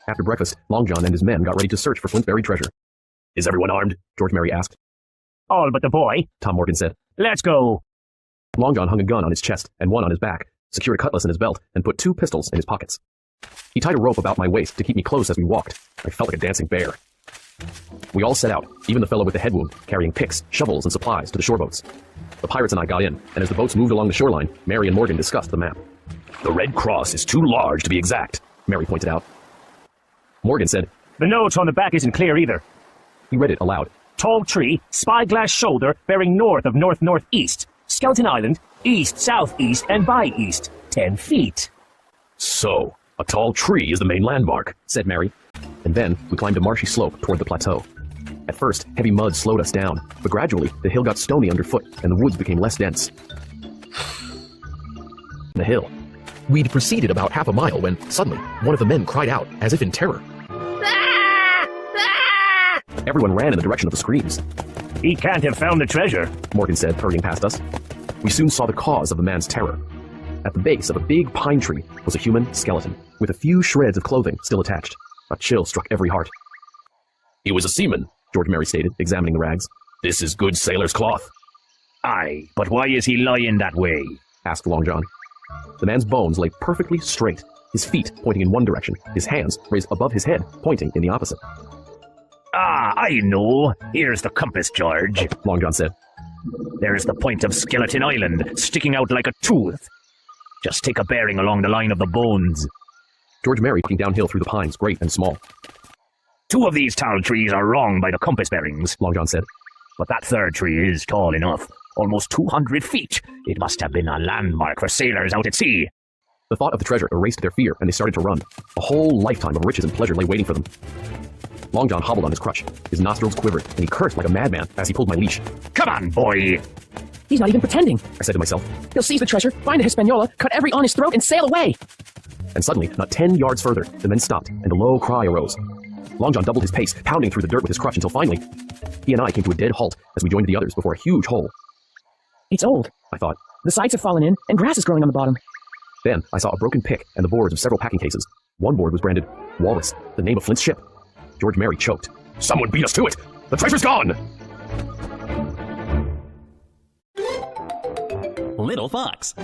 After breakfast, Long John and his men got ready to search for Flintberry treasure. "Is everyone armed?" George Merry asked. "All but the boy," Tom Morgan said. "Let's go." Long John hung a gun on his chest and one on his back, secured a cutlass in his belt, and put 2 pistols in his pockets. He tied a rope about my waist to keep me close as we walked. I felt like a dancing bear. We all set out, even the fellow with the head wound, carrying picks, shovels, and supplies to the shore boats. The pirates and I got in, and as the boats moved along the shoreline, Mary and Morgan discussed the map. "The red cross is too large to be exact," Mary pointed out. Morgan said, "The note on the back isn't clear either." He read it aloud. "Tall tree, spyglass shoulder, bearing north of north-northeast. Skeleton Island, east-southeast, and by east. 10 feet. "So, a tall tree is the main landmark," said Mary. And then we climbed a marshy slope toward the plateau. At first, heavy mud slowed us down, but gradually the hill got stony underfoot and the woods became less dense. The hill. We'd proceeded about half a mile when, suddenly, one of the men cried out, as if in terror. Everyone ran in the direction of the screams. "He can't have found the treasure," Morgan said, hurrying past us. We soon saw the cause of the man's terror. At the base of a big pine tree was a human skeleton, with a few shreds of clothing still attached. A chill struck every heart. "He was a seaman," George Merry stated, examining the rags. "This is good sailor's cloth." "Aye, but why is he lying that way?" asked Long John. The man's bones lay perfectly straight, his feet pointing in one direction, his hands raised above his head, pointing in the opposite. "Ah, I know. Here's the compass, George," Long John said. "There's the point of Skeleton Island, sticking out like a tooth. Just take a bearing along the line of the bones." George Merry walking downhill through the pines, great and small. "2 of these tall trees are wrong by the compass bearings," Long John said. "but that 3rd tree is tall enough. Almost 200 feet. It must have been a landmark for sailors out at sea." The thought of the treasure erased their fear, and they started to run. A whole lifetime of riches and pleasure lay waiting for them. Long John hobbled on his crutch. His nostrils quivered, and he cursed like a madman as he pulled my leash. "Come on, boy!" "He's not even pretending," I said to myself. "He'll seize the treasure, find the Hispaniola, cut every on his throat, and sail away." And suddenly, not 10 yards further, the men stopped, and a low cry arose. Long John doubled his pace, pounding through the dirt with his crutch until finally, he and I came to a dead halt as we joined the others before a huge hole. "It's old," I thought. "The sides have fallen in, and grass is growing on the bottom." Then I saw a broken pick and the boards of several packing cases. One board was branded Walrus, the name of Flint's ship. George Merry choked. "Someone beat us to it! The treasure's gone!" Little Fox.